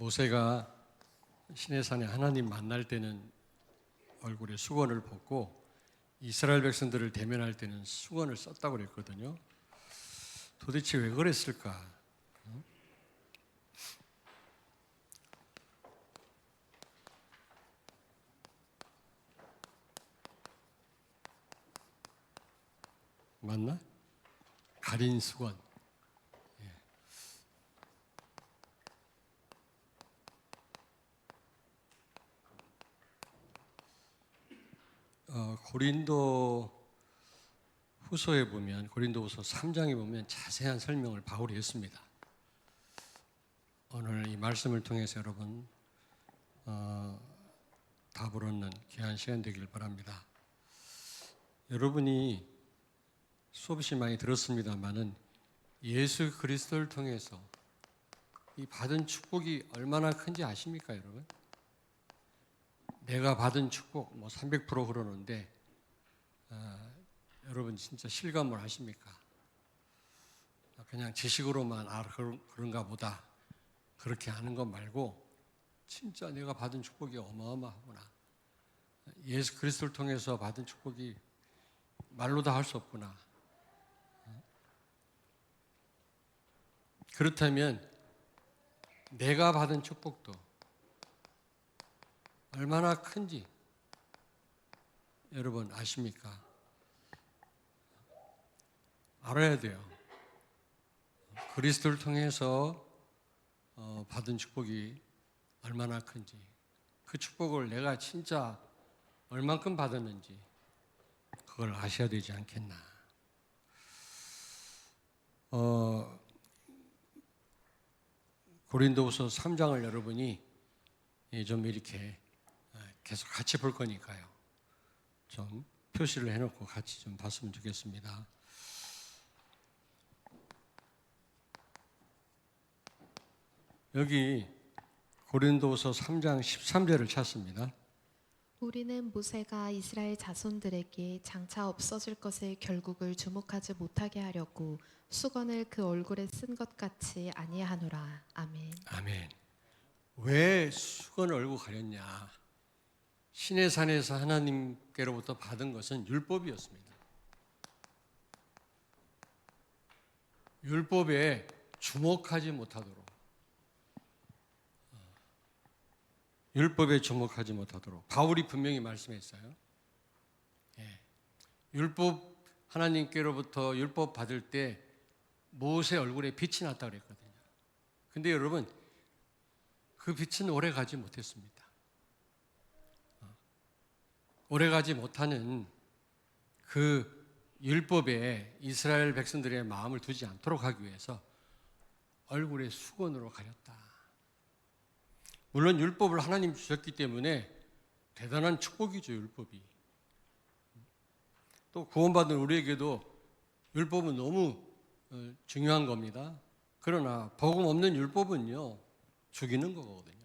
모세가 시내산에 하나님 만날 때는 얼굴에 수건을 벗고 이스라엘 백성들을 대면할 때는 수건을 썼다고 그랬거든요. 도대체 왜 그랬을까? 맞나? 가린 수건. 고린도 후서에 보면, 고린도후서 3장에 보면 자세한 설명을 바울이 했습니다. 오늘 이 말씀을 통해서 여러분 답을 얻는 귀한 시간 되길 바랍니다. 여러분이 수없이 많이 들었습니다만은 예수 그리스도를 통해서 이 받은 축복이 얼마나 큰지 아십니까, 여러분? 내가 받은 축복 300% 그러는데 여러분 진짜 실감을 하십니까? 그냥 지식으로만 그런가 보다 그렇게 하는 것 말고 진짜 내가 받은 축복이 어마어마하구나. 예수 그리스도를 통해서 받은 축복이 말로 다 할 수 없구나. 그렇다면 내가 받은 축복도 얼마나 큰지 여러분 아십니까? 알아야 돼요. 그리스도를 통해서 받은 축복이 얼마나 큰지, 그 축복을 내가 진짜 얼만큼 받았는지 그걸 아셔야 되지 않겠나. 고린도후서 3장을 여러분이 좀 이렇게 계속 같이 볼 거니까요. 좀 표시를 해놓고 같이 좀 봤으면 좋겠습니다. 여기 고린도후서 3장 13절을 찾습니다. 우리는 모세가 이스라엘 자손들에게 장차 없어질 것의 결국을 주목하지 못하게 하려고 수건을 그 얼굴에 쓴 것 같이 아니하노라. 아멘. 아멘. 왜 수건을 얼굴 가렸냐? 시내산에서 하나님께로부터 받은 것은 율법이었습니다. 율법에 주목하지 못하도록, 율법에 주목하지 못하도록 바울이 분명히 말씀했어요. 율법, 하나님께로부터 율법 받을 때 모세 얼굴에 빛이 났다고 그랬거든요. 근데 여러분, 그 빛은 오래 가지 못했습니다. 오래 가지 못하는 그 율법에 이스라엘 백성들의 마음을 두지 않도록 하기 위해서 얼굴에 수건으로 가렸다. 물론 율법을 하나님 주셨기 때문에 대단한 축복이죠, 율법이. 또 구원받은 우리에게도 율법은 너무 중요한 겁니다. 그러나 복음 없는 율법은요, 죽이는 거거든요.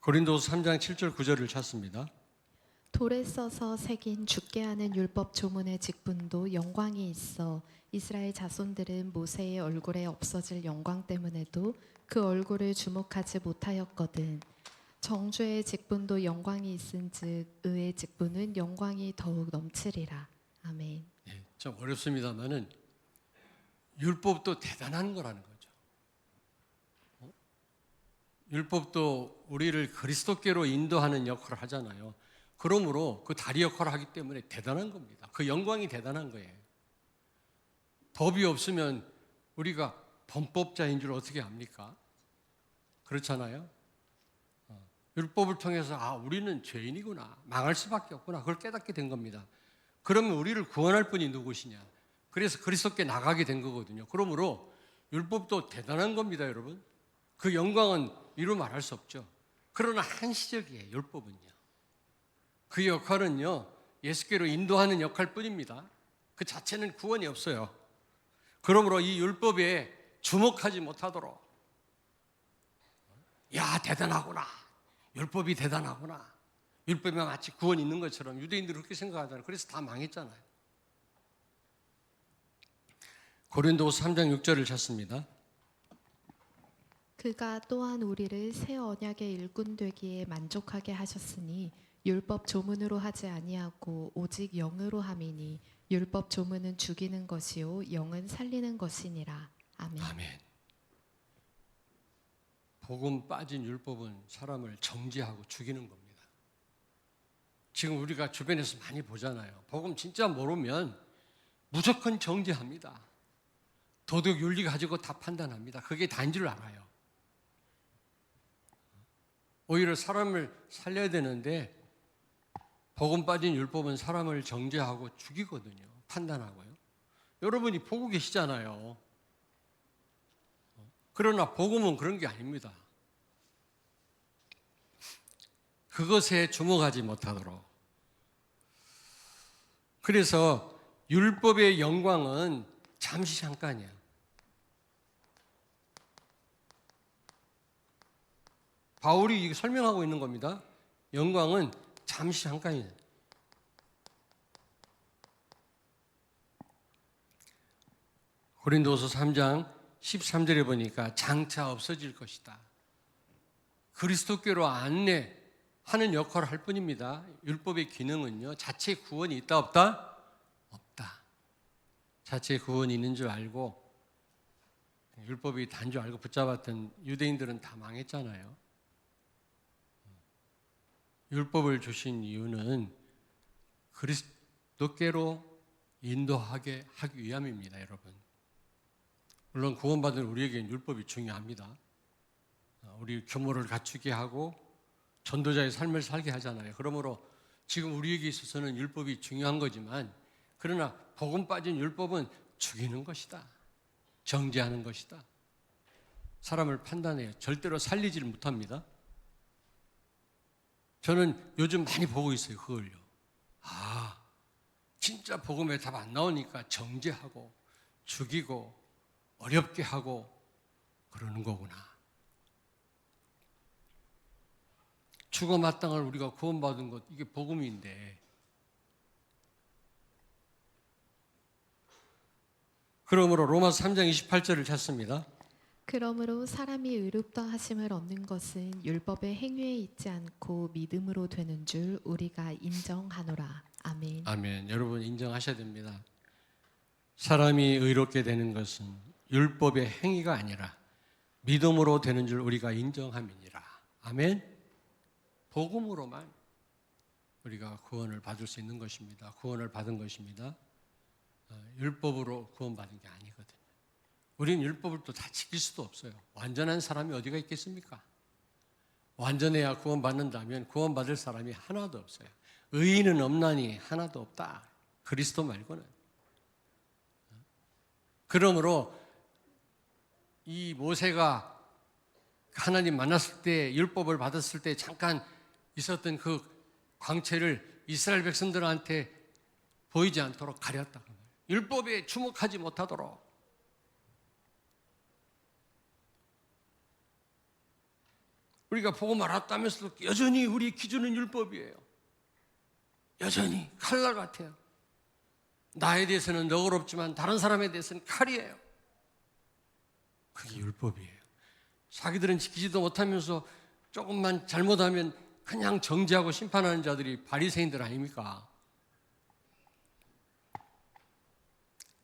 고린도서 3장 7절 9절을 찾습니다. 돌에 써서 새긴 죽게 하는 율법 조문의 직분도 영광이 있어 이스라엘 자손들은 모세의 얼굴에 없어질 영광 때문에도 그 얼굴을 주목하지 못하였거든. 정죄의 직분도 영광이 있은즉 의의 직분은 영광이 더욱 넘치리라. 아멘. 좀 어렵습니다만은 율법도 대단한 거라는 거죠. 율법도 우리를 그리스도께로 인도하는 역할을 하잖아요. 그러므로 그 다리 역할을 하기 때문에 대단한 겁니다. 그 영광이 대단한 거예요. 법이 없으면 우리가 범법자인 줄 어떻게 압니까? 그렇잖아요. 율법을 통해서 우리는 죄인이구나, 망할 수밖에 없구나, 그걸 깨닫게 된 겁니다. 그러면 우리를 구원할 분이 누구시냐? 그래서 그리스도께 나가게 된 거거든요. 그러므로 율법도 대단한 겁니다, 여러분. 그 영광은 이루 말할 수 없죠. 그러나 한시적이에요, 율법은요. 그 역할은요, 예수께로 인도하는 역할뿐입니다. 그 자체는 구원이 없어요. 그러므로 이 율법에 주목하지 못하도록, 야, 대단하구나, 율법이 대단하구나, 율법에 마치 구원이 있는 것처럼 유대인들이 그렇게 생각하잖아요. 그래서 다 망했잖아요. 고린도서 3장 6절을 찾습니다. 그가 또한 우리를 새 언약의 일꾼 되기에 만족하게 하셨으니 율법 조문으로 하지 아니하고 오직 영으로 함이니 율법 조문은 죽이는 것이요 영은 살리는 것이니라. 아멘. 아멘. 복음 빠진 율법은 사람을 정죄하고 죽이는 겁니다. 지금 우리가 주변에서 많이 보잖아요. 복음 진짜 모르면 무조건 정죄합니다. 도덕 윤리 가지고 다 판단합니다. 그게 다인 줄 알아요. 오히려 사람을 살려야 되는데 복음 빠진 율법은 사람을 정죄하고 죽이거든요. 판단하고요. 여러분이 보고 계시잖아요. 그러나 복음은 그런 게 아닙니다. 그것에 주목하지 못하도록. 그래서 율법의 영광은 잠시 잠깐이야. 바울이 설명하고 있는 겁니다. 영광은 잠시 잠깐이에요. 고린도서 3장 13절에 보니까 장차 없어질 것이다. 그리스도께로 안내하는 역할을 할 뿐입니다. 율법의 기능은요, 자체 구원이 있다 없다? 없다. 자체 구원이 있는 줄 알고 율법이 단 줄 알고 붙잡았던 유대인들은 다 망했잖아요. 율법을 주신 이유는 그리스도께로 인도하게 하기 위함입니다, 여러분. 물론 구원받은 우리에게는 율법이 중요합니다. 우리 규모를 갖추게 하고 전도자의 삶을 살게 하잖아요. 그러므로 지금 우리에게 있어서는 율법이 중요한 거지만, 그러나 복음 빠진 율법은 죽이는 것이다. 정죄하는 것이다. 사람을 판단해요. 절대로 살리지를 못합니다. 저는 요즘 많이 보고 있어요, 그걸요. 아, 진짜 복음에 답 안 나오니까 정죄하고 죽이고 어렵게 하고 그러는 거구나. 죽어 마땅할 우리가 구원받은 것, 이게 복음인데. 그러므로 로마서 3장 28절을 찾습니다. 그러므로 사람이 의롭다 하심을 얻는 것은 율법의 행위에 있지 않고 믿음으로 되는 줄 우리가 인정하노라. 아멘. 아멘. 여러분 인정하셔야 됩니다. 사람이 의롭게 되는 것은 율법의 행위가 아니라 믿음으로 되는 줄 우리가 인정함이니라. 아멘. 복음으로만 우리가 구원을 받을 수 있는 것입니다. 구원을 받은 것입니다. 율법으로 구원받은 게 아니거든요. 우리는 율법을 또 다 지킬 수도 없어요. 완전한 사람이 어디가 있겠습니까? 완전해야 구원받는다면 구원받을 사람이 하나도 없어요. 의인은 없나니 하나도 없다. 그리스도 말고는. 그러므로 이 모세가 하나님 만났을 때, 율법을 받았을 때 잠깐 있었던 그 광채를 이스라엘 백성들한테 보이지 않도록 가렸다. 율법에 주목하지 못하도록. 우리가 보고 말았다면서도 여전히 우리 기준은 율법이에요. 여전히 칼날 같아요. 나에 대해서는 너그럽지만 다른 사람에 대해서는 칼이에요. 그게 율법이에요. 자기들은 지키지도 못하면서 조금만 잘못하면 그냥 정죄하고 심판하는 자들이 바리새인들 아닙니까?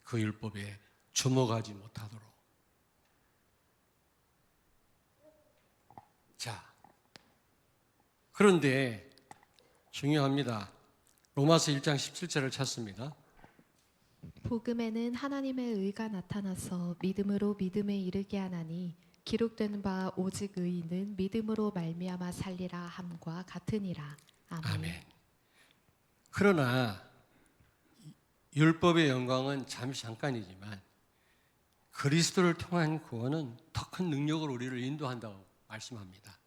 그 율법에 주목하지 못하도록. 자, 그런데 중요합니다. 로마서 1장 17절을 찾습니다. 복음에는 하나님의 의가 나타나서 믿음으로 믿음에 이르게 하나니 기록된 바 오직 의인은 믿음으로 말미암아 살리라 함과 같으니라. 아멘. 아멘. 그러나 율법의 영광은 잠시 잠깐이지만 그리스도를 통한 구원은 더 큰 능력으로 우리를 인도한다고 말씀합니다.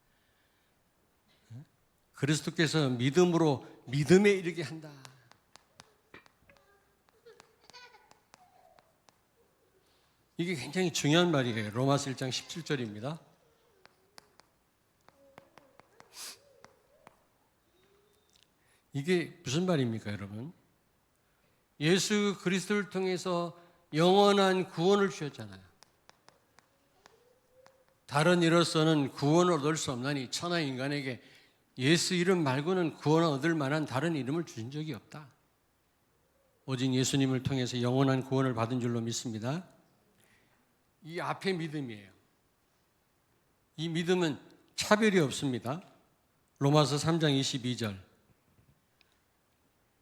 그리스도께서 믿음으로 믿음에 이르게 한다. 이게 굉장히 중요한 말이에요. 로마서 1장 17절입니다. 이게 무슨 말입니까, 여러분? 예수 그리스도를 통해서 영원한 구원을 주셨잖아요. 다른 이로서는 구원을 얻을 수 없나니 천하 인간에게 예수 이름 말고는 구원을 얻을 만한 다른 이름을 주신 적이 없다. 오직 예수님을 통해서 영원한 구원을 받은 줄로 믿습니다. 이 앞에 믿음이에요. 이 믿음은 차별이 없습니다. 로마서 3장 22절.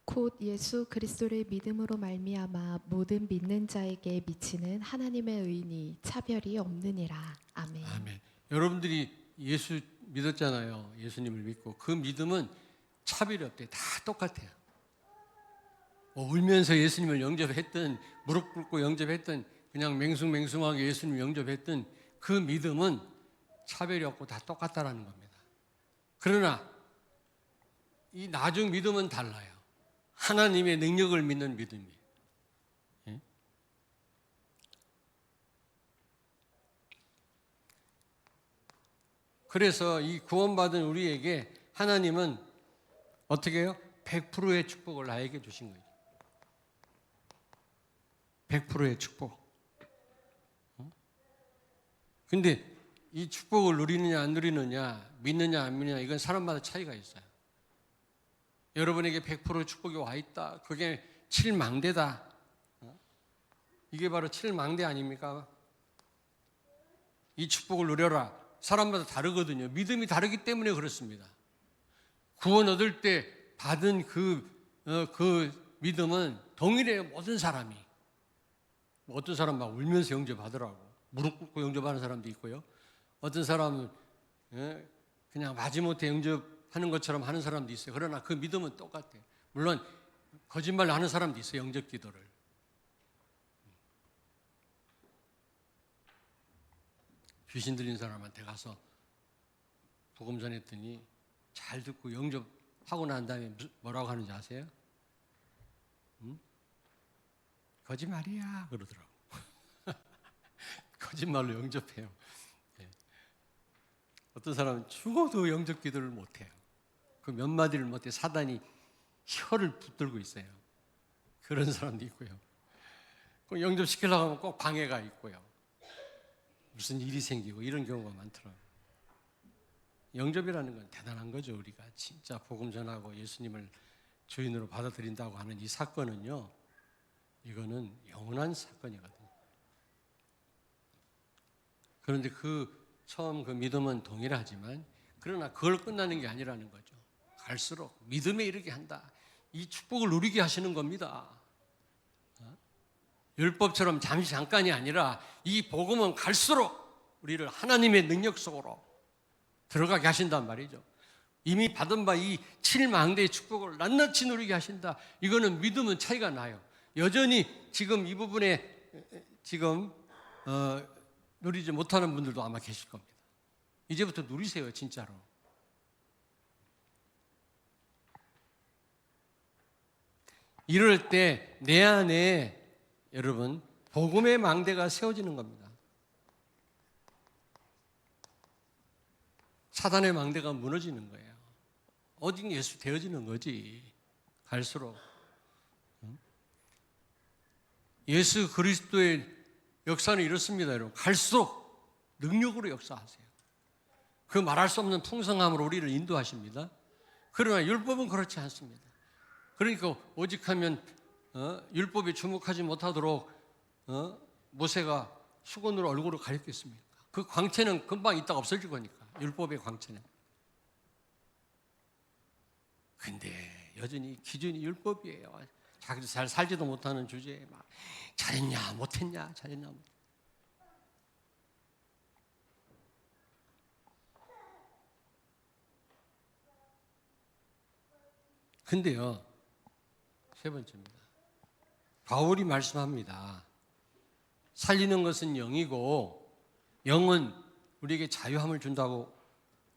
곧 예수 그리스도를 믿음으로 말미암아 모든 믿는 자에게 미치는 하나님의 의니 차별이 없느니라. 아멘. 아멘. 여러분들이 예수 믿었잖아요. 예수님을 믿고 그 믿음은 차별이 없대요. 다 똑같아요. 울면서 예수님을 영접했든 무릎 꿇고 영접했든 그냥 맹숭맹숭하게 예수님을 영접했든 그 믿음은 차별이 없고 다 똑같다라는 겁니다. 그러나 이 나중 믿음은 달라요. 하나님의 능력을 믿는 믿음이에요. 예? 그래서 이 구원받은 우리에게 하나님은 어떻게 해요? 100%의 축복을 나에게 주신 거예요. 100%의 축복. 근데 이 축복을 누리느냐 안 누리느냐, 믿느냐 안 믿느냐, 이건 사람마다 차이가 있어요. 여러분에게 100% 축복이 와 있다. 그게 칠망대다. 이게 바로 칠망대 아닙니까? 이 축복을 누려라. 사람마다 다르거든요. 믿음이 다르기 때문에 그렇습니다. 구원 얻을 때 받은 그 믿음은 동일해요. 모든 사람이. 어떤 사람 막 울면서 영접하더라고. 무릎 꿇고 영접하는 사람도 있고요. 어떤 사람은 그냥 마지못해 영접하는 것처럼 하는 사람도 있어요. 그러나 그 믿음은 똑같아요. 물론 거짓말 하는 사람도 있어요. 영접 기도를. 귀신 들린 사람한테 가서 복음 전했더니 잘 듣고 영접하고 난 다음에 뭐라고 하는지 아세요? 거짓말이야 그러더라고. 거짓말로 영접해요. 네. 어떤 사람은 죽어도 영접 기도를 못해요. 그 몇 마디를 못해 사단이 혀를 붙들고 있어요. 그런 사람도 있고요. 꼭 영접시키려고 하면 꼭 방해가 있고요. 무슨 일이 생기고 이런 경우가 많더라고요. 영접이라는 건 대단한 거죠. 우리가 진짜 복음 전하고 예수님을 주인으로 받아들인다고 하는 이 사건은요, 이거는 영원한 사건이거든요. 그런데 처음 그 믿음은 동일하지만 그러나 그걸 끝나는 게 아니라는 거죠. 갈수록 믿음에 이르게 한다. 이 축복을 누리게 하시는 겁니다. 율법처럼 잠깐이 아니라 이 복음은 갈수록 우리를 하나님의 능력 속으로 들어가게 하신단 말이죠. 이미 받은 바 이 칠망대의 축복을 낱낱이 누리게 하신다. 이거는 믿음은 차이가 나요. 여전히 지금 이 부분에 누리지 못하는 분들도 아마 계실 겁니다. 이제부터 누리세요, 진짜로. 이럴 때 내 안에 여러분 복음의 망대가 세워지는 겁니다. 사단의 망대가 무너지는 거예요. 오직 예수 되어지는 거지. 갈수록 예수 그리스도의 역사는 이렇습니다, 여러분. 갈수록 능력으로 역사하세요. 그 말할 수 없는 풍성함으로 우리를 인도하십니다. 그러나 율법은 그렇지 않습니다. 그러니까 오직하면 율법에 주목하지 못하도록 모세가 수건으로 얼굴을 가렸겠습니까? 그 광채는 금방 있다가 없어질 거니까. 율법의 광채는. 근데 여전히 기준이 율법이에요. 자기도 잘 살지도 못하는 주제에 막 잘했냐 못했냐 잘했냐 못했냐. 근데요, 세 번째입니다. 바울이 말씀합니다. 살리는 것은 영이고 영은 우리에게 자유함을 준다고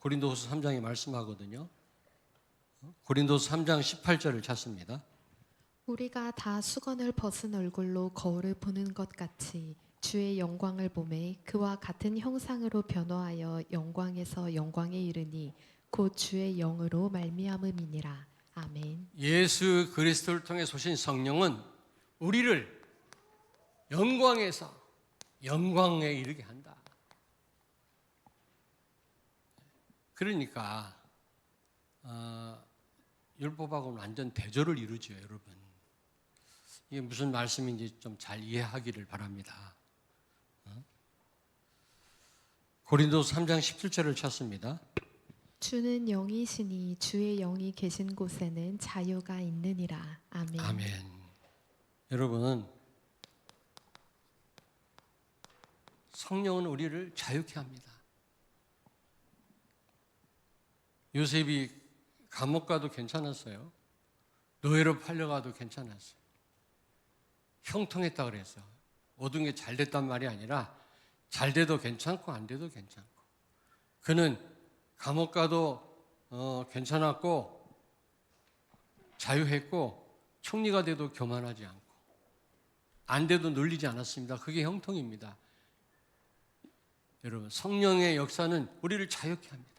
고린도후서 3장에 말씀하거든요. 고린도서 3장 18절을 찾습니다. 우리가 다 수건을 벗은 얼굴로 거울을 보는 것 같이 주의 영광을 보매 그와 같은 형상으로 변화하여 영광에서 영광에 이르니 곧 주의 영으로 말미암음이니라. 아멘. 예수 그리스도를 통해 오신 성령은 우리를 영광에서 영광에 이르게 한다. 그러니까 율법하고는 완전 대조를 이루죠, 여러분. 이게 무슨 말씀인지 좀 잘 이해하기를 바랍니다. 고린도서 3장 17절을 찾습니다. 주는 영이시니 주의 영이 계신 곳에는 자유가 있느니라. 아멘. 아멘. 여러분, 성령은 우리를 자유케 합니다. 요셉이 감옥 가도 괜찮았어요. 노예로 팔려가도 괜찮았어요. 형통했다 그랬어요. 모든 게 잘 됐단 말이 아니라 잘 돼도 괜찮고 안 돼도 괜찮고. 그는 감옥 가도 괜찮았고 자유했고 총리가 돼도 교만하지 않고 안 돼도 눌리지 않았습니다. 그게 형통입니다. 여러분, 성령의 역사는 우리를 자유케 합니다.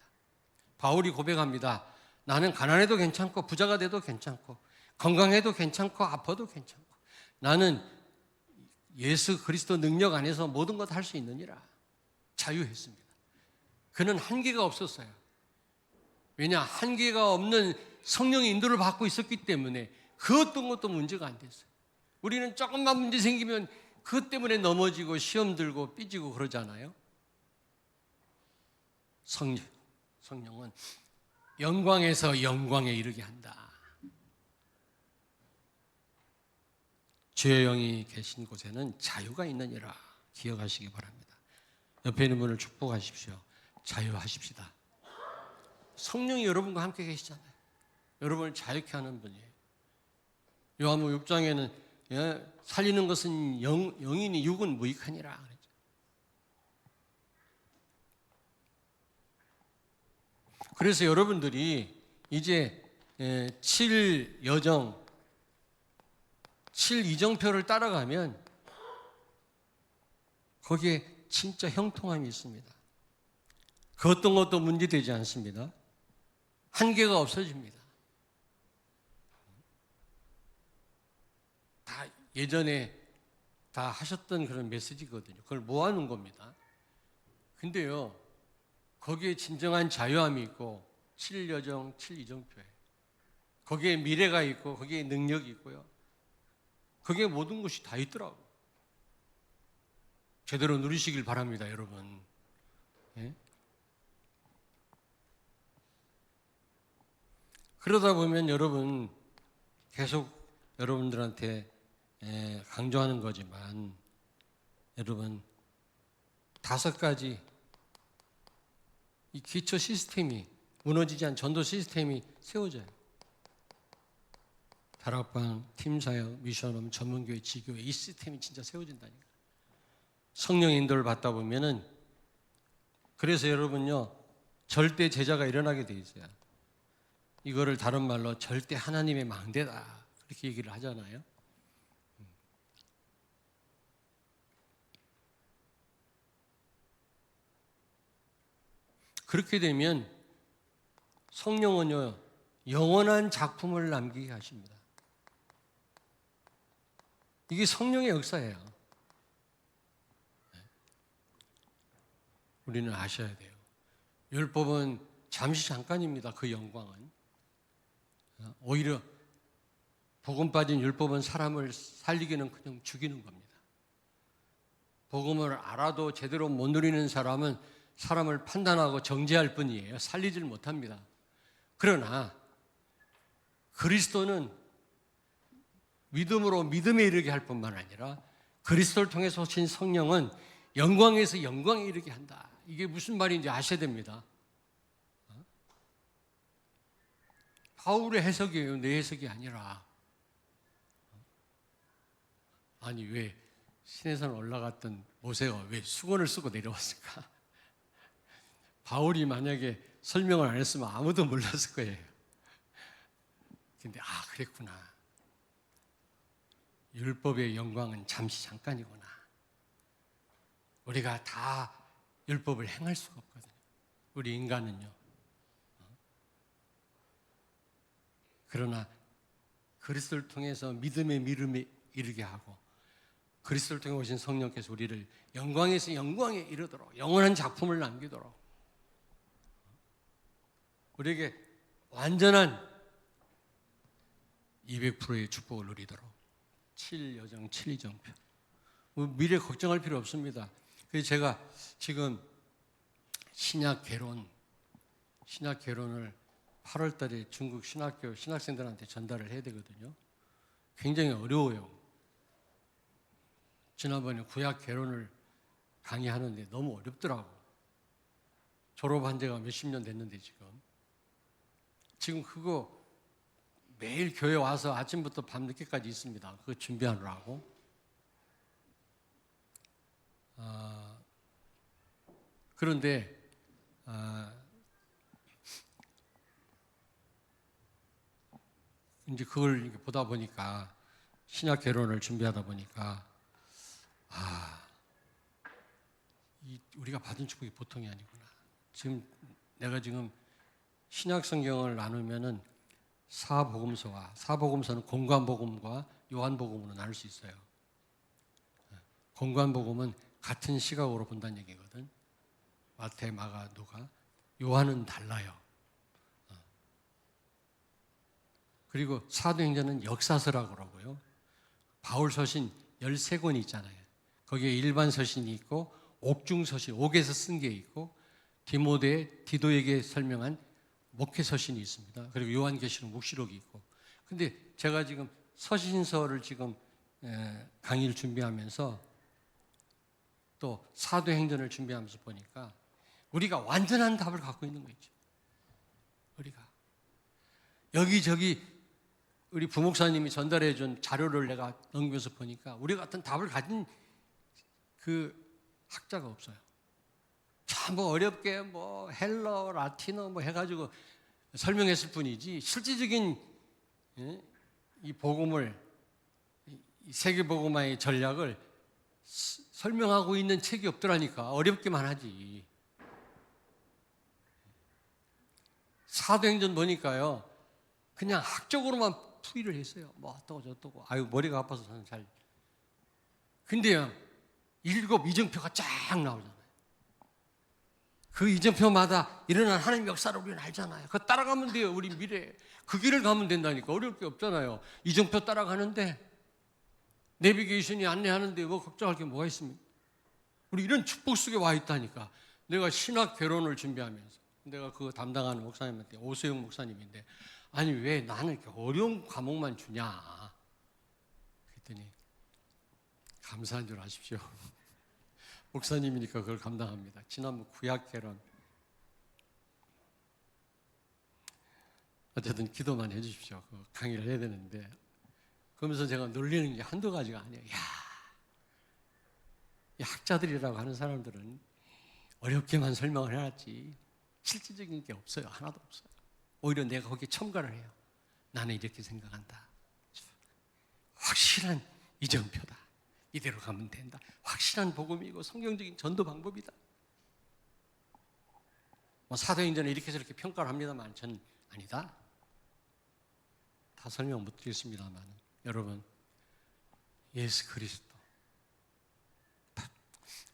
바울이 고백합니다. 나는 가난해도 괜찮고 부자가 돼도 괜찮고 건강해도 괜찮고 아파도 괜찮고 나는 예수 그리스도 능력 안에서 모든 것 할 수 있느니라. 자유했습니다. 그는 한계가 없었어요. 왜냐? 한계가 없는 성령의 인도를 받고 있었기 때문에 그 어떤 것도 문제가 안 됐어요. 우리는 조금만 문제 생기면 그것 때문에 넘어지고 시험 들고 삐지고 그러잖아요. 성령은 영광에서 영광에 이르게 한다. 주의 영이 계신 곳에는 자유가 있느니라. 기억하시기 바랍니다. 옆에 있는 분을 축복하십시오. 자유하십시다. 성령이 여러분과 함께 계시잖아요. 여러분을 자유케 하는 분이에요. 요한복음 6장에는 살리는 것은 영이니 육은 무익하니라 그랬죠. 그래서 여러분들이 이제 7여정 7이정표를 따라가면 거기에 진짜 형통함이 있습니다. 그 어떤 것도 문제되지 않습니다. 한계가 없어집니다. 다 예전에 다 하셨던 그런 메시지거든요. 그걸 모아놓은 겁니다. 근데요, 거기에 진정한 자유함이 있고 7여정 7이정표에 거기에 미래가 있고 거기에 능력이 있고요. 거기에 모든 것이 다 있더라고요. 제대로 누리시길 바랍니다, 여러분. 예? 그러다 보면 여러분 계속 여러분들한테 강조하는 거지만 여러분 5가지 이 기초 시스템이 무너지지 않은 전도 시스템이 세워져요. 다락방, 팀사역, 미션홈, 전문교회, 지교회 이 시스템이 진짜 세워진다니까. 성령 인도를 받다 보면은 그래서 여러분요 절대 제자가 일어나게 돼 있어요. 이거를 다른 말로 절대 하나님의 망대다 그렇게 얘기를 하잖아요. 그렇게 되면 성령은요 영원한 작품을 남기게 하십니다. 이게 성령의 역사예요. 우리는 아셔야 돼요. 율법은 잠시 잠깐입니다. 그 영광은. 오히려 복음 빠진 율법은 사람을 살리기는 그냥 죽이는 겁니다. 복음을 알아도 제대로 못 누리는 사람은 사람을 판단하고 정죄할 뿐이에요. 살리질 못합니다. 그러나 그리스도는 믿음으로 믿음에 이르게 할 뿐만 아니라 그리스도를 통해서 오신 성령은 영광에서 영광에 이르게 한다. 이게 무슨 말인지 아셔야 됩니다. 바울의 해석이에요. 내 해석이 아니라. 아니 왜 시내산 올라갔던 모세가 왜 수건을 쓰고 내려왔을까? 바울이 만약에 설명을 안 했으면 아무도 몰랐을 거예요. 근데 그랬구나. 율법의 영광은 잠시 잠깐이구나. 우리가 다 율법을 행할 수가 없거든요. 우리 인간은요. 그러나 그리스도를 통해서 믿음의 미름에 이르게 하고 그리스도를 통해 오신 성령께서 우리를 영광에서 영광에 이르도록 영원한 작품을 남기도록 우리에게 완전한 200%의 축복을 누리도록 7여정 7이정표. 미래 걱정할 필요 없습니다. 그래서 제가 지금 신약 개론을 8월 달에 중국 신학교 신학생들한테 전달을 해야 되거든요. 굉장히 어려워요. 지난번에 구약 개론을 강의하는데 너무 어렵더라고. 졸업한 지가 몇십 년 됐는데 지금 그거 매일 교회 와서 아침부터 밤늦게까지 있습니다. 그거 준비하느라고. 그런데 이제 그걸 이렇게 보다 보니까 신약 개론을 준비하다 보니까 우리가 받은 축복이 보통이 아니구나. 내가 지금 신약 성경을 나누면은 사복음서는 공관복음과 요한복음으로 나눌 수 있어요. 공관복음은 같은 시각으로 본다는 얘기거든. 마태, 마가, 누가. 요한은 달라요. 그리고 사도행전은 역사서라고 그러고요. 바울 서신 13권이 있잖아요. 거기에 일반 서신이 있고 옥중 서신, 옥에서 쓴 게 있고 디도에게 설명한 목회 서신이 있습니다. 그리고 요한계시록 묵시록이 있고. 근데 제가 지금 서신서를 지금 강의를 준비하면서 또 사도행전을 준비하면서 보니까 우리가 완전한 답을 갖고 있는 거 있죠. 우리가 여기저기 우리 부목사님이 전달해 준 자료를 내가 넘기면서 보니까 우리 같은 답을 가진 그 학자가 없어요. 전부 어렵게 뭐 헬러, 라틴어 뭐 해가지고 설명했을 뿐이지 실질적인 이 복음을, 이 세계복음화의 전략을 설명하고 있는 책이 없더라니까. 어렵기만 하지. 사도행전 보니까요, 그냥 학적으로만 풀이를 했어요. 뭐 어떠고 저떠고. 아유, 머리가 아파서 저는 잘. 근데요, 7 이정표가 쫙 나오잖아요. 그 이정표마다 일어난 하나님의 역사를 우리는 알잖아요. 그거 따라가면 돼요. 우리 미래에. 그 길을 가면 된다니까. 어려울 게 없잖아요. 이정표 따라가는데, 내비게이션이 안내하는데 뭐 걱정할 게 뭐가 있습니까? 우리 이런 축복 속에 와 있다니까. 내가 신학 개론을 준비하면서 내가 그거 담당하는 목사님한테, 오세영 목사님인데, 아니 왜 나는 이렇게 어려운 과목만 주냐 그랬더니 감사한 줄 아십시오. 목사님이니까 그걸 감당합니다. 지난번 구약 개론, 어쨌든 기도만 해주십시오. 그 강의를 해야 되는데, 그러면서 제가 놀리는 게 한두 가지가 아니에요. 이 학자들이라고 하는 사람들은 어렵게만 설명을 해놨지 실질적인 게 없어요. 하나도 없어요. 오히려 내가 거기에 첨가를 해요. 나는 이렇게 생각한다. 확실한 이정표다. 이대로 가면 된다. 확실한 복음이고 성경적인 전도 방법이다. 뭐 사도행전에 이렇게 저렇게 평가를 합니다만 저는 아니다. 다 설명 못 드리겠습니다만 여러분, 예수 그리스도,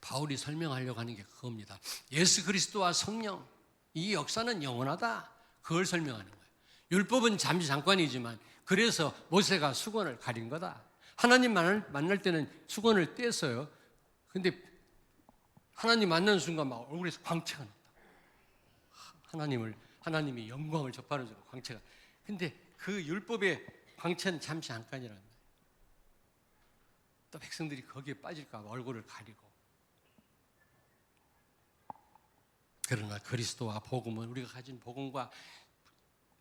바울이 설명하려고 하는 게 그겁니다. 예수 그리스도와 성령, 이 역사는 영원하다. 그걸 설명하는 거예요. 율법은 잠시 잠깐이지만 그래서 모세가 수건을 가린 거다. 하나님 만날 때는 수건을 떼었어요. 근데 하나님 만나는 순간 막 얼굴에서 광채가 난다. 하나님이 영광을 접하는 순간 광채가. 근데 그 율법의 광채는 잠시 잠깐이란 말이에요. 또 백성들이 거기에 빠질까 봐 얼굴을 가리고. 그러나 그리스도와 복음은, 우리가 가진 복음과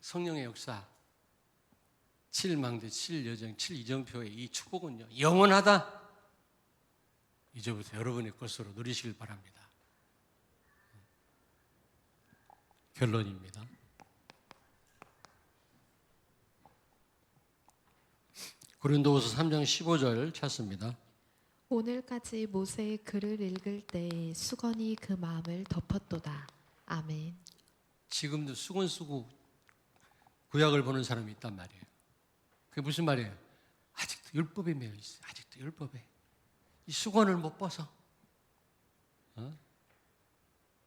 성령의 역사, 7망대, 7여정, 7이정표의 이 축복은요, 영원하다. 이제부터 여러분의 것으로 누리시길 바랍니다. 결론입니다. 고린도후서 3장 15절 찾습니다. 오늘까지 모세의 글을 읽을 때 수건이 그 마음을 덮었도다. 아멘. 지금도 수건 쓰고 구약을 보는 사람이 있단 말이에요. 그게 무슨 말이에요? 아직도 율법에 매여 있어요. 아직도 율법에. 이 수건을 못 벗어.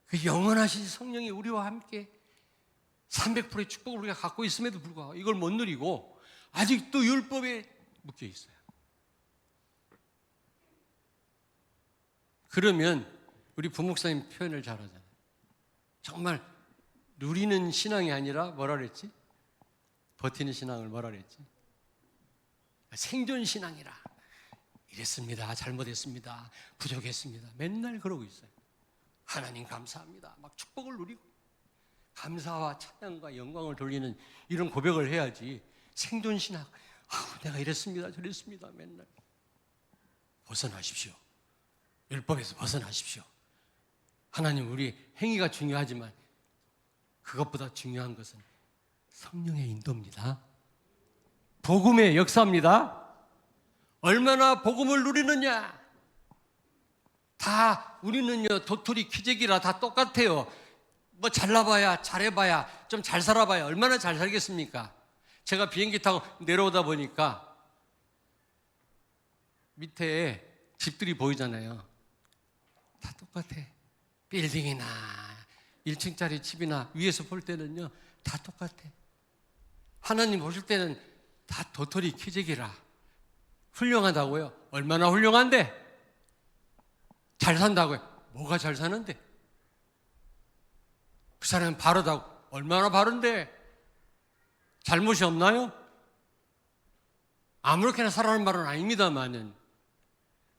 그 영원하신 성령이 우리와 함께 300%의 축복을 우리가 갖고 있음에도 불구하고 이걸 못 누리고 아직도 율법에 묶여 있어요. 그러면 우리 부목사님 표현을 잘하잖아요. 정말 누리는 신앙이 아니라 뭐라 그랬지? 버티는 신앙을 뭐라 그랬지? 생존 신앙이라. 이랬습니다. 잘못했습니다. 부족했습니다. 맨날 그러고 있어요. 하나님 감사합니다. 막 축복을 누리고 감사와 찬양과 영광을 돌리는 이런 고백을 해야지. 생존 신앙. 내가 이랬습니다. 저랬습니다. 맨날. 벗어나십시오. 율법에서 벗어나십시오. 하나님, 우리 행위가 중요하지만 그것보다 중요한 것은 성령의 인도입니다. 복음의 역사입니다. 얼마나 복음을 누리느냐. 다 우리는요 도토리 키재기라 다 똑같아요. 뭐 잘나봐야 잘해봐야 좀 잘 살아봐야 얼마나 잘 살겠습니까? 제가 비행기 타고 내려오다 보니까 밑에 집들이 보이잖아요. 다 똑같아. 빌딩이나 1층짜리 집이나 위에서 볼 때는요 다 똑같아. 하나님 보실 때는 다 도토리 키재기라. 훌륭하다고요? 얼마나 훌륭한데? 잘 산다고요? 뭐가 잘 사는데? 그 사람은 바르다고. 얼마나 바른데? 잘못이 없나요? 아무렇게나 살아가는 말은 아닙니다만은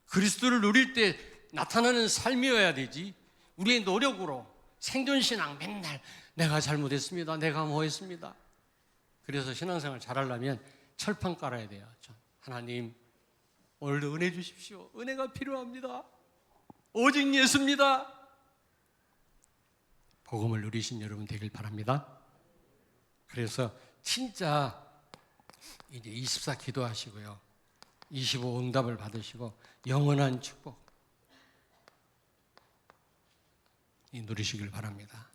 그리스도를 누릴 때 나타나는 삶이어야 되지. 우리의 노력으로 생존신앙 맨날 내가 잘못했습니다. 내가 뭐 했습니다. 그래서 신앙생활 잘하려면 철판 깔아야 돼요. 하나님, 오늘도 은혜 주십시오. 은혜가 필요합니다. 오직 예수입니다. 복음을 누리신 여러분 되길 바랍니다. 그래서 진짜 이제 24 기도하시고요. 25 응답을 받으시고 영원한 축복 누리시길 바랍니다.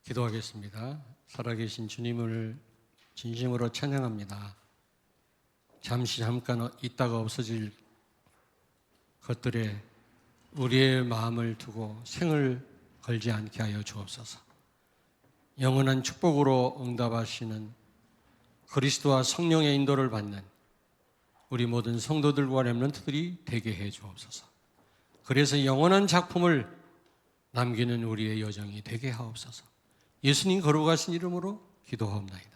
기도하겠습니다. 살아계신 주님을 진심으로 찬양합니다. 잠깐 있다가 없어질 것들에 우리의 마음을 두고 생을 걸지 않게 하여 주옵소서. 영원한 축복으로 응답하시는 그리스도와 성령의 인도를 받는 우리 모든 성도들과 렘넌트들이 되게 해 주옵소서. 그래서 영원한 작품을 남기는 우리의 여정이 되게 하옵소서. 예수님 거룩하신 이름으로 기도하옵나이다.